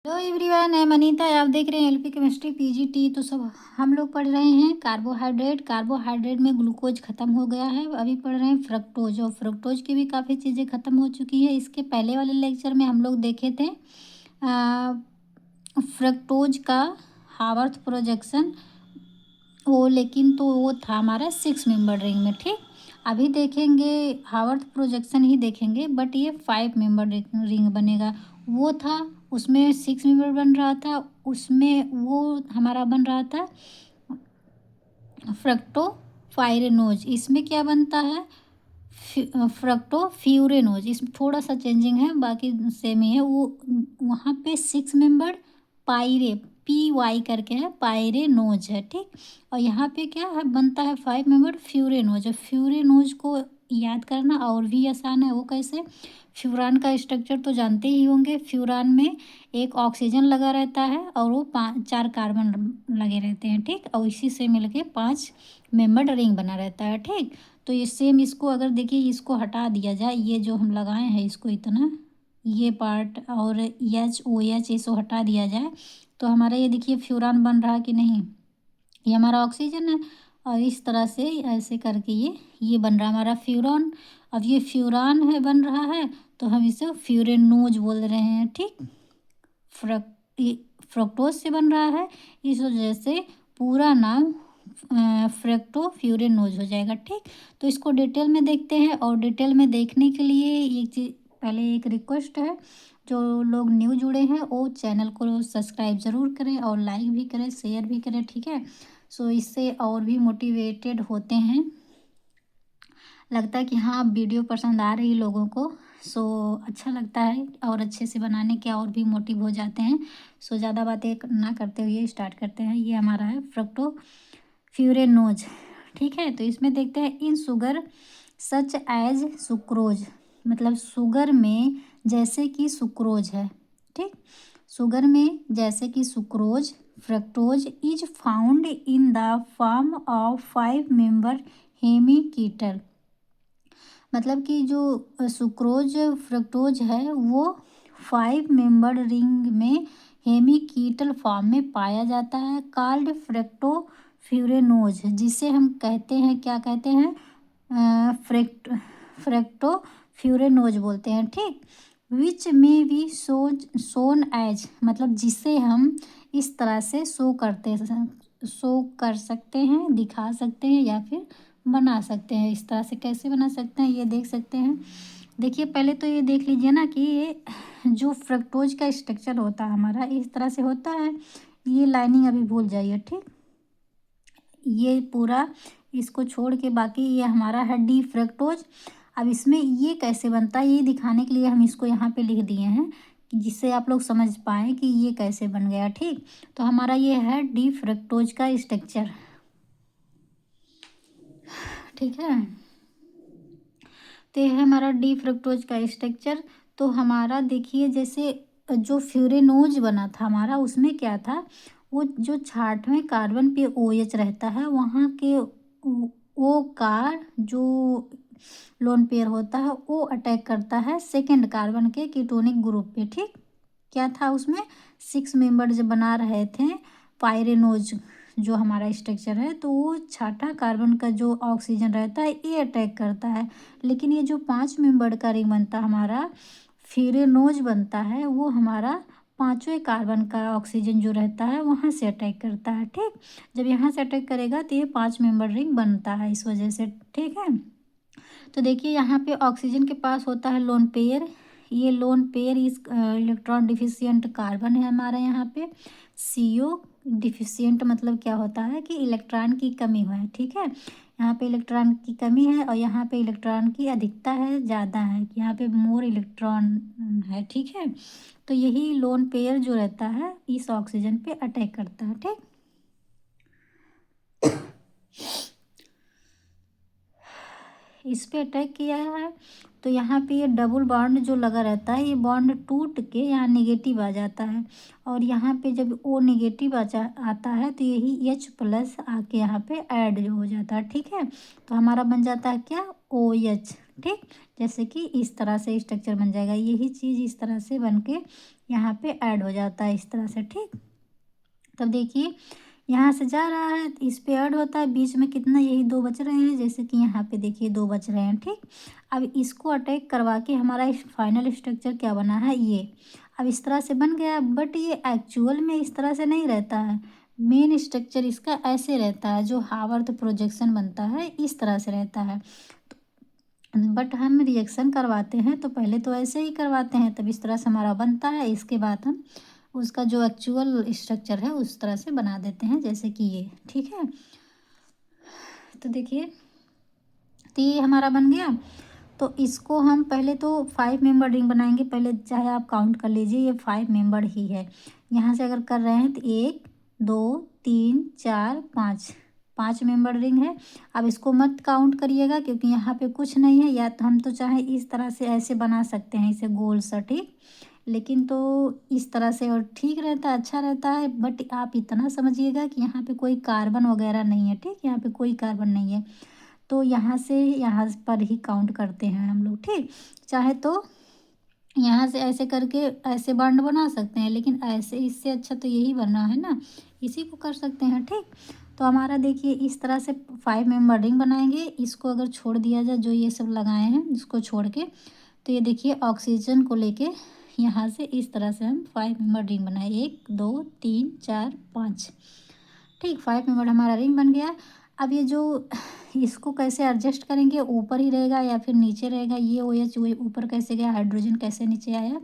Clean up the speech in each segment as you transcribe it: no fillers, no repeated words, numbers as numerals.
Hello everyone, मैं अनीता। आप देख रहे हैं एलपी केमिस्ट्री पीजीटी। तो सब हम लोग पढ़ रहे हैं कार्बोहाइड्रेट में ग्लूकोज ख़त्म हो गया है। अभी पढ़ रहे हैं फ्रक्टोज, और फ्रक्टोज की भी काफ़ी चीज़ें ख़त्म हो चुकी है। इसके पहले वाले लेक्चर में हम लोग देखे थे फ्रक्टोज का हावर्थ प्रोजेक्शन, वो लेकिन तो वो था हमारा 6 मेंबर रिंग में। ठीक, अभी देखेंगे हावर्थ प्रोजेक्शन ही देखेंगे, बट ये 5 मेंबर रिंग बनेगा। वो था उसमें 6 मेंबर बन रहा था, उसमें वो हमारा बन रहा था फ्रक्टोफाइरेनोज। इसमें क्या बनता है? फ्रक्टोफ्यूरेनोज। इसमें थोड़ा सा चेंजिंग है, बाकी सेम ही है। वो वहाँ पे 6 मेंबर पायरे पी वाई करके है, पायरेनोज है। ठीक, और यहाँ पे क्या है बनता है 5 मेंबर फ्यूरेनोज। और फ्यूरेनोज को याद करना और भी आसान है। वो कैसे? फ्यूरान का स्ट्रक्चर तो जानते ही होंगे। फ्यूरान में एक ऑक्सीजन लगा रहता है और वो 4 कार्बन लगे रहते हैं। ठीक, और इसी से मिलके 5 मेंबर रिंग बना रहता है। ठीक, तो ये सेम इसको अगर देखिए, इसको हटा दिया जाए, ये जो हम लगाए हैं इसको इतना, ये पार्ट और एच ओ एच इसको हटा दिया जाए, तो हमारा ये देखिए फ्यूरान बन रहा कि नहीं? ये हमारा ऑक्सीजन है। और इस तरह से ऐसे करके ये बन रहा हमारा फ्यूरान। अब ये फ्यूरान है बन रहा है, तो हम इसे फ्यूरेनोज बोल रहे हैं। ठीक, फ्रक्टोज से बन रहा है, इस वजह से पूरा नाम फ्रक्टोफ्यूरेनोज हो जाएगा। ठीक, तो इसको डिटेल में देखते हैं। और डिटेल में देखने के लिए एक चीज़, पहले एक रिक्वेस्ट है, जो लोग न्यू जुड़े हैं वो चैनल को सब्सक्राइब ज़रूर करें और लाइक भी करें, शेयर भी करें। ठीक है, सो इससे और भी मोटिवेटेड होते हैं, लगता है कि हाँ वीडियो पसंद आ रही लोगों को। सो अच्छा लगता है और अच्छे से बनाने के और भी मोटिव हो जाते हैं। सो ज़्यादा बातें ना करते हुए स्टार्ट करते हैं। ये हमारा है फ्रक्टोफ्यूरेनोज। ठीक है, तो इसमें देखते हैं in sugar such as sucrose, मतलब शुगर में जैसे कि सुक्रोज है। ठीक, शुगर में जैसे कि sucrose, fructose is found in the form of 5 member hemiketal. मतलब कि जो सुक्रोज फ्रक्टोज है वो 5 मेंबर रिंग में हेमीकीटल फॉर्म में पाया जाता है, कॉल्ड फ्रक्टोफ्यूरेनोज, जिसे हम कहते हैं, क्या कहते हैं? फ्रक्टोफ्यूरेनोज बोलते हैं। ठीक, विच में भी सोन एज, मतलब जिसे हम इस तरह से शो कर सकते हैं, दिखा सकते हैं या फिर बना सकते हैं। इस तरह से कैसे बना सकते हैं ये देख सकते हैं। देखिए पहले तो ये देख लीजिए ना कि ये जो फ्रक्टोज का स्ट्रक्चर होता है हमारा इस तरह से होता है। ये लाइनिंग अभी भूल जाइए। ठीक, ये पूरा इसको छोड़ के बाकी ये हमारा है डी फ्रक्टोज। अब इसमें ये कैसे बनता है ये दिखाने के लिए हम इसको यहाँ पे लिख दिए हैं, कि जिससे आप लोग समझ पाएँ कि ये कैसे बन गया। ठीक, तो हमारा ये है डी फ्रक्टोज का स्ट्रक्चर। ठीक है, तो यह है हमारा डी फ्रक्टोज का स्ट्रक्चर। तो हमारा देखिए जैसे जो फ्यूरेनोज बना था हमारा, उसमें क्या था? वो जो 6वें कार्बन पे ओ एच रहता है, वहाँ के ओ का जो लोन पेयर होता है वो अटैक करता है सेकेंड कार्बन के कीटोनिक ग्रुप पे। ठीक, क्या था उसमें? 6 मेंबर जब बना रहे थे पायरेनोज जो हमारा स्ट्रक्चर है, तो वो 6ठा कार्बन का जो ऑक्सीजन रहता है ये अटैक करता है। लेकिन ये जो 5 मेंबर का रिंग बनता है हमारा फ्यूरेनोज बनता है, वो हमारा 5वें कार्बन का ऑक्सीजन जो रहता है वहाँ से अटैक करता है। ठीक, जब यहाँ से अटैक करेगा तो ये 5 मेंबर रिंग बनता है इस वजह से। ठीक है, तो देखिए यहाँ पे ऑक्सीजन के पास होता है लोन पेयर। ये लोन पेयर इस इलेक्ट्रॉन डिफिशियंट कार्बन है हमारा यहाँ पे। CO डिफिशियंट मतलब क्या होता है कि इलेक्ट्रॉन की कमी है। ठीक है, यहाँ पे इलेक्ट्रॉन की कमी है और यहाँ पे इलेक्ट्रॉन की अधिकता है, ज़्यादा है, यहाँ पे मोर इलेक्ट्रॉन है। ठीक है, तो यही लोन पेयर जो रहता है इस ऑक्सीजन पे अटैक करता है। ठीक, इस पे अटैक किया है, तो यहाँ पे ये डबल बॉन्ड जो लगा रहता है ये बॉन्ड टूट के यहाँ नेगेटिव आ जाता है। और यहाँ पे जब ओ नेगेटिव आता है तो यही H+ आके यहाँ पे ऐड जो हो जाता है। ठीक है, तो हमारा बन जाता है क्या? OH। ठीक। जैसे कि इस तरह से स्ट्रक्चर बन जाएगा, यही चीज़ इस तरह से बन के यहाँ पे ऐड हो जाता है इस तरह से, ठीक। तब देखिए यहाँ से जा रहा है, इस पे ऐड होता है, बीच में कितना, यही 2 बच रहे हैं, जैसे कि यहाँ पे देखिए 2 बच रहे हैं, ठीक। अब इसको अटैक करवा के हमारा इस फाइनल स्ट्रक्चर क्या बना है, ये अब इस तरह से बन गया। बट ये एक्चुअल में इस तरह से नहीं रहता है, मेन स्ट्रक्चर इसका ऐसे रहता है, जो हावर्थ प्रोजेक्शन बनता है इस तरह से रहता है। बट हम रिएक्शन करवाते हैं तो पहले तो ऐसे ही करवाते हैं, तब इस तरह से हमारा बनता है, इसके बाद हम उसका जो एक्चुअल स्ट्रक्चर है उस तरह से बना देते हैं, जैसे कि ये, ठीक है। तो देखिए, तो ये हमारा बन गया। तो इसको हम पहले तो 5 मेंबर रिंग बनाएंगे, पहले चाहे आप काउंट कर लीजिए, ये 5 मेंबर ही है। यहाँ से अगर कर रहे हैं तो 1 2 3 4 5, 5 मेंबर रिंग है। अब इसको मत काउंट करिएगा क्योंकि यहाँ पे कुछ नहीं है, या तो हम तो चाहे इस तरह से ऐसे बना सकते हैं इसे गोल सा, ठीक। लेकिन तो इस तरह से और ठीक रहता है, अच्छा रहता है। बट आप इतना समझिएगा कि यहाँ पे कोई कार्बन वगैरह नहीं है, ठीक। यहाँ पे कोई कार्बन नहीं है, तो यहाँ से यहाँ पर ही काउंट करते हैं हम लोग, ठीक। चाहे तो यहाँ से ऐसे करके ऐसे बॉन्ड बना सकते हैं, लेकिन ऐसे इससे अच्छा तो यही बना है ना, इसी को कर सकते हैं, ठीक। तो हमारा देखिए इस तरह से 5 मेंबर रिंग बनाएंगे। इसको अगर छोड़ दिया जाए, जो ये सब लगाए हैं इसको छोड़ के, तो ये देखिए ऑक्सीजन को लेके यहाँ से इस तरह से हम 5 मेंबर रिंग बनाए, 1 2 3 4 5, ठीक। 5 मेंबर हमारा रिंग बन गया। अब ये जो इसको कैसे एडजस्ट करेंगे, ऊपर ही रहेगा या फिर नीचे रहेगा, ये ओ एच ऊपर कैसे गया, हाइड्रोजन कैसे नीचे आया,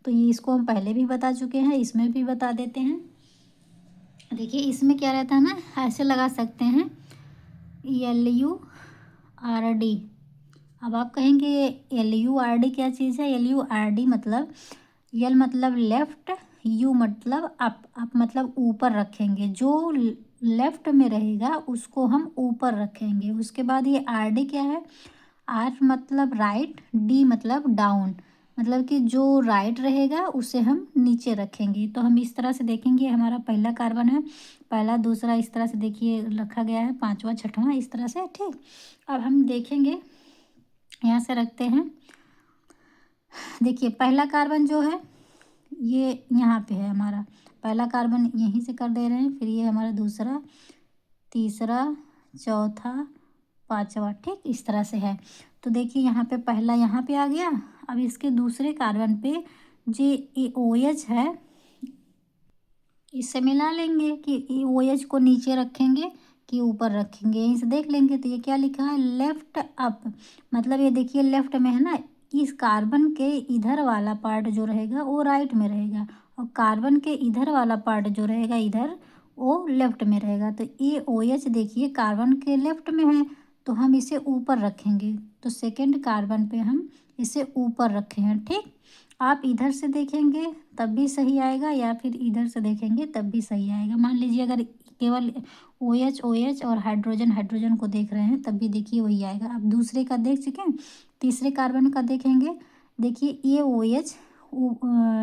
तो ये इसको हम पहले भी बता चुके हैं, इसमें भी बता देते हैं। देखिए इसमें क्या रहता है ना, ऐसे लगा सकते हैं LURD। अब आप कहेंगे LURD क्या चीज़ है, LURD मतलब यल मतलब लेफ्ट, यू मतलब अप, अप मतलब ऊपर रखेंगे, जो लेफ्ट में रहेगा उसको हम ऊपर रखेंगे। उसके बाद ये RD क्या है, आर मतलब राइट, डी मतलब डाउन, मतलब कि जो राइट रहेगा उसे हम नीचे रखेंगे। तो हम इस तरह से देखेंगे, हमारा पहला कार्बन है, पहला दूसरा इस तरह से देखिए रखा गया है, पांचवा छठवां इस तरह से, ठीक। अब हम देखेंगे, यहाँ से रखते हैं। देखिए पहला कार्बन जो है ये यहाँ पे है, हमारा पहला कार्बन यहीं से कर दे रहे हैं, फिर ये हमारा दूसरा, तीसरा, चौथा, पांचवा, ठीक इस तरह से है। तो देखिए यहाँ पे पहला यहाँ पे आ गया। अब इसके दूसरे कार्बन पे जो ये OH है, इससे मिला लेंगे कि OH को नीचे रखेंगे कि ऊपर रखेंगे, यहीं से देख लेंगे। तो ये क्या लिखा है, लेफ्ट अप, मतलब ये देखिए लेफ्ट में है ना, इस कार्बन के इधर वाला पार्ट जो रहेगा वो राइट में रहेगा, और कार्बन के इधर वाला पार्ट जो रहेगा इधर, वो लेफ्ट में रहेगा। तो ये OH देखिए कार्बन के लेफ्ट में है, तो हम इसे ऊपर रखेंगे। तो सेकेंड कार्बन पे हम इसे ऊपर रखे हैं, ठीक। आप इधर से देखेंगे तब भी सही आएगा, या फिर इधर से देखेंगे तब भी सही आएगा। मान लीजिए अगर केवल OH और हाइड्रोजन हाइड्रोजन को देख रहे हैं तब भी देखिए वही आएगा। अब दूसरे का देख चुके हैं, तीसरे कार्बन का देखेंगे, देखिए ये OH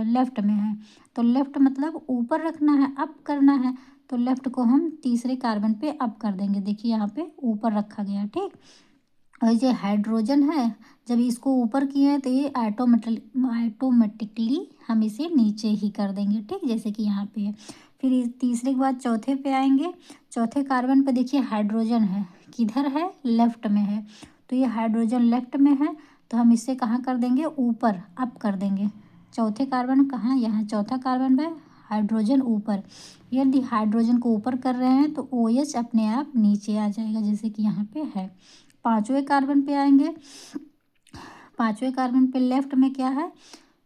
लेफ्ट में है, तो लेफ्ट मतलब ऊपर रखना है, अप करना है, तो लेफ्ट को हम तीसरे कार्बन पे अप कर देंगे। देखिए यहाँ पे ऊपर रखा गया, ठीक। और ये हाइड्रोजन है, जब इसको ऊपर किए हैं तो ये ऑटोमेटिकली हम इसे नीचे ही कर देंगे, ठीक, जैसे कि यहाँ पे है। फिर तीसरे के बाद चौथे पे आएंगे। चौथे कार्बन पे देखिए हाइड्रोजन है, किधर है, लेफ्ट में है, तो ये हाइड्रोजन लेफ्ट में है, तो हम इसे कहाँ कर देंगे, ऊपर अप कर देंगे। चौथे कार्बन कहाँ, यहाँ चौथा कार्बन पे हाइड्रोजन ऊपर, यदि हाइड्रोजन को ऊपर कर रहे हैं तो OH अपने आप नीचे आ जाएगा, जैसे कि यहाँ पे है। पांचवें कार्बन पे आएंगे। पांचवें कार्बन पे लेफ्ट में क्या है,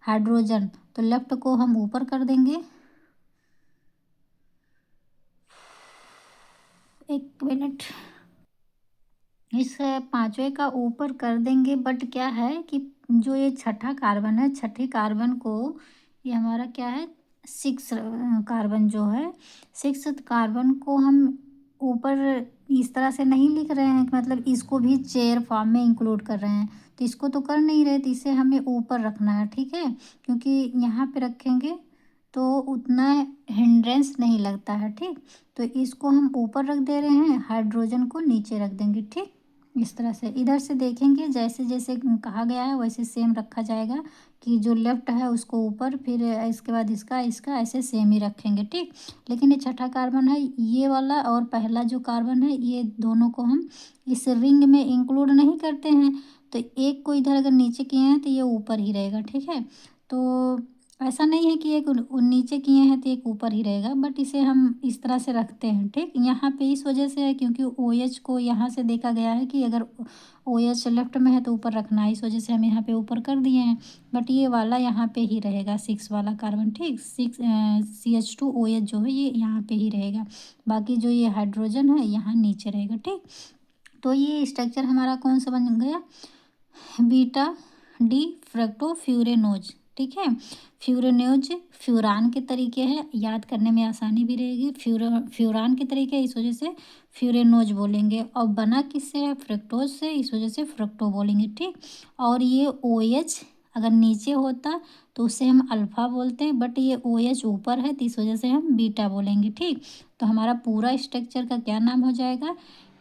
हाइड्रोजन, तो लेफ्ट को हम ऊपर कर देंगे। एक मिनट, इस पांचवें का ऊपर कर देंगे। बट क्या है कि जो ये छठा कार्बन है, छठे कार्बन को, ये हमारा क्या है, 6 कार्बन जो है, 6 कार्बन को हम ऊपर इस तरह से नहीं लिख रहे हैं, मतलब इसको भी चेयर फॉर्म में इंक्लूड कर रहे हैं, तो इसको तो कर नहीं रहे, तो इसे हमें ऊपर रखना है, ठीक है, क्योंकि यहाँ पे रखेंगे तो उतना हिंड्रेंस नहीं लगता है, ठीक। तो इसको हम ऊपर रख दे रहे हैं, हाइड्रोजन को नीचे रख देंगे, ठीक। इस तरह से इधर से देखेंगे, जैसे जैसे कहा गया है वैसे सेम रखा जाएगा, कि जो लेफ्ट है उसको ऊपर, फिर इसके बाद इसका इसका ऐसे सेम ही रखेंगे, ठीक। लेकिन ये छठा कार्बन है, ये वाला और पहला जो कार्बन है, ये दोनों को हम इस रिंग में इंक्लूड नहीं करते हैं। तो एक को इधर अगर नीचे किए हैं तो ये ऊपर ही रहेगा, ठीक है। तो ऐसा नहीं है कि एक नीचे किए हैं तो एक ऊपर ही रहेगा, बट इसे हम इस तरह से रखते हैं, ठीक। यहाँ पे इस वजह से है क्योंकि ओ एच को यहाँ से देखा गया है कि अगर ओ एच लेफ्ट में है तो ऊपर रखना है, इस वजह से हम यहाँ पे ऊपर कर दिए हैं। बट ये वाला यहाँ पे ही रहेगा, 6 वाला कार्बन, ठीक। CH2OH जो है ये यहाँ पे ही रहेगा, बाकी जो ये हाइड्रोजन है यहाँ नीचे रहेगा, ठीक। तो ये स्ट्रक्चर हमारा कौन सा बन गया, बीटा डी फ्रक्टोफ्यूरेनोज, ठीक है। फ्यूरेनोज फ्यूरान के तरीके है, याद करने में आसानी भी रहेगी। फ्यूरान के तरीके है, इस वजह से फ्यूरेनोज बोलेंगे। और बना किससे है, फ्रक्टोज से, इस वजह से फ्रक्टो बोलेंगे, ठीक। और ये OH अगर नीचे होता तो उसे हम अल्फ़ा बोलते हैं, बट ये OH ऊपर है तो इस वजह से हम बीटा बोलेंगे, ठीक। तो हमारा पूरा स्ट्रक्चर का क्या नाम हो जाएगा,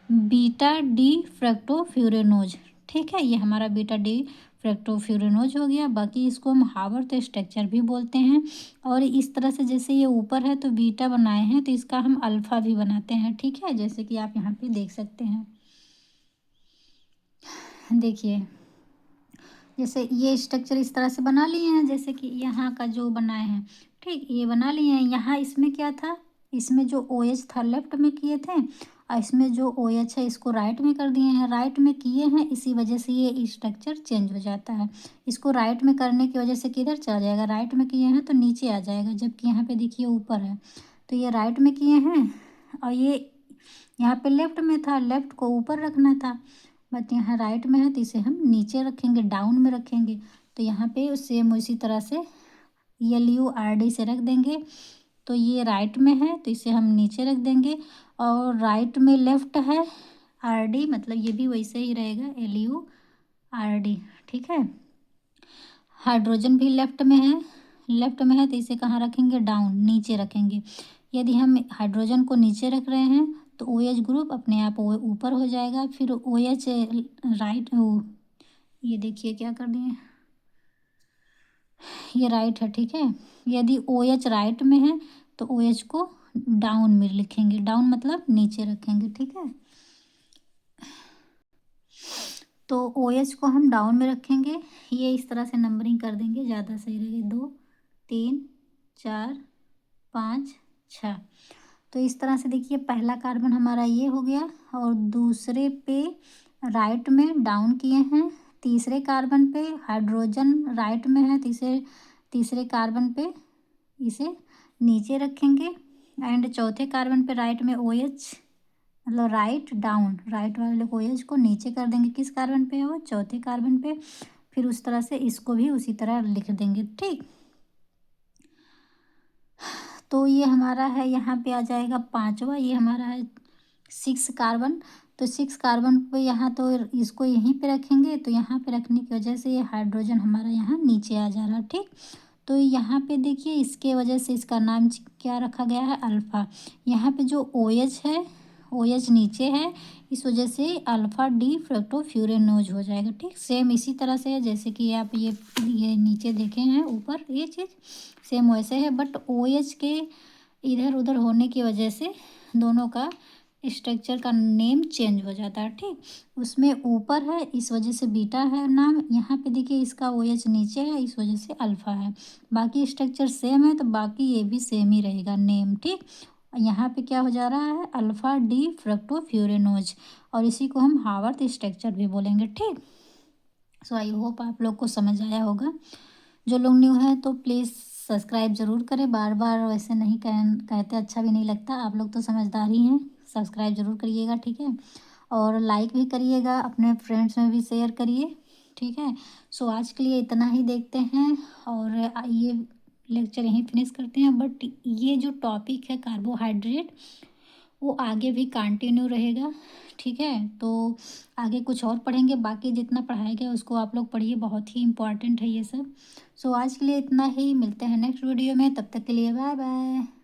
बीटा डी फ्रक्टोफ्यूरेनोज, ठीक है। ये हमारा बीटा डी फ्रक्टोफ्यूरेनोज हो गया। बाकी इसको हम हावर्थ स्ट्रक्चर भी बोलते हैं। और इस तरह से जैसे ये ऊपर है तो बीटा बनाए हैं तो इसका हम अल्फ़ा भी बनाते हैं, ठीक है, जैसे कि आप यहाँ पे देख सकते हैं। देखिए जैसे ये स्ट्रक्चर इस तरह से बना लिए हैं, जैसे कि यहाँ का जो बनाए हैं, ठीक, ये बना लिए हैं। यहाँ इसमें क्या था, इसमें जो OH था लेफ्ट में किए थे, और इसमें जो OH है इसको राइट में कर दिए हैं। राइट में किए हैं इसी वजह से ये स्ट्रक्चर चेंज हो जाता है। इसको राइट में करने की वजह से किधर चला जाएगा, राइट में किए हैं तो नीचे आ जाएगा, जबकि यहाँ पे देखिए ऊपर है। तो ये राइट में किए हैं और ये यहाँ पे लेफ्ट में था, लेफ्ट को ऊपर रखना था, बट यहाँ राइट में है तो इसे हम नीचे रखेंगे, डाउन में रखेंगे। तो यहाँ पे सेम उसी तरह से LURD से रख देंगे। तो ये राइट में है तो इसे हम नीचे रख देंगे, और राइट में लेफ्ट है RD, मतलब ये भी वैसे ही रहेगा LURD, ठीक है। हाइड्रोजन भी लेफ्ट में है, लेफ्ट में है तो इसे कहाँ रखेंगे, डाउन, नीचे रखेंगे। यदि हम हाइड्रोजन को नीचे रख रहे हैं तो OH ग्रुप अपने आप ऊपर हो जाएगा। फिर OH राइट, ये देखिए क्या कर दिए, ये राइट है, ठीक है। यदि OH राइट में है तो OH को डाउन में लिखेंगे, डाउन मतलब नीचे रखेंगे, ठीक है। तो OH को हम डाउन में रखेंगे, ये इस तरह से नंबरिंग कर देंगे, ज़्यादा सही रहेगी, 2 3 4 5 6। तो इस तरह से देखिए पहला कार्बन हमारा ये हो गया, और दूसरे पे राइट में डाउन किए हैं। तीसरे कार्बन पे हाइड्रोजन राइट में है, तीसरे कार्बन पे इसे नीचे रखेंगे। एंड चौथे कार्बन पे राइट में OH, मतलब राइट डाउन, राइट वाले OH को नीचे कर देंगे, किस कार्बन पे है वो, चौथे कार्बन पे। फिर उस तरह से इसको भी उसी तरह लिख देंगे, ठीक। तो ये हमारा है, यहाँ पे आ जाएगा पाँचवा, ये हमारा है 6 कार्बन। तो 6 कार्बन पे यहाँ तो इसको यहीं पे रखेंगे, तो यहाँ पे रखने की वजह से ये हाइड्रोजन हमारा यहाँ नीचे आ जा रहा, ठीक। तो यहाँ पे देखिए इसके वजह से इसका नाम क्या रखा गया है, अल्फ़ा। यहाँ पे जो OH है, OH नीचे है, इस वजह से अल्फ़ा डी फ्रक्टोफ्यूरेनोज हो जाएगा, ठीक। सेम इसी तरह से है जैसे कि आप ये नीचे देखे हैं ऊपर, ये चीज़ सेम वैसे है, बट OH के इधर उधर होने की वजह से दोनों का स्ट्रक्चर का नेम चेंज हो जाता है, ठीक। उसमें ऊपर है इस वजह से बीटा है नाम, यहाँ पे देखिए इसका OH नीचे है इस वजह से अल्फ़ा है। बाकी स्ट्रक्चर सेम है तो बाकी ये भी सेम ही रहेगा नेम, ठीक। यहाँ पे क्या हो जा रहा है, अल्फ़ा डी फ्रक्टोफ्यूरेनोज, और इसी को हम हावर्थ स्ट्रक्चर भी बोलेंगे, ठीक। सो आई होप आप लोग को समझ आया होगा। जो लोग न्यू हैं तो प्लीज़ सब्सक्राइब ज़रूर करें, बार बार वैसे नहीं कहते अच्छा भी नहीं लगता, आप लोग तो समझदार ही हैं। सब्सक्राइब ज़रूर करिएगा, ठीक है। और लाइक भी करिएगा, अपने फ्रेंड्स में भी शेयर करिए, ठीक है। सो आज के लिए इतना ही देखते हैं, और ये लेक्चर यहीं फिनिश करते हैं। बट ये जो टॉपिक है कार्बोहाइड्रेट, वो आगे भी कंटिन्यू रहेगा, ठीक है। तो आगे कुछ और पढ़ेंगे, बाकी जितना पढ़ाया गया उसको आप लोग पढ़िए, बहुत ही इम्पॉर्टेंट है ये सब। सो आज के लिए इतना ही, मिलते हैं नेक्स्ट वीडियो में, तब तक के लिए बाय बाय।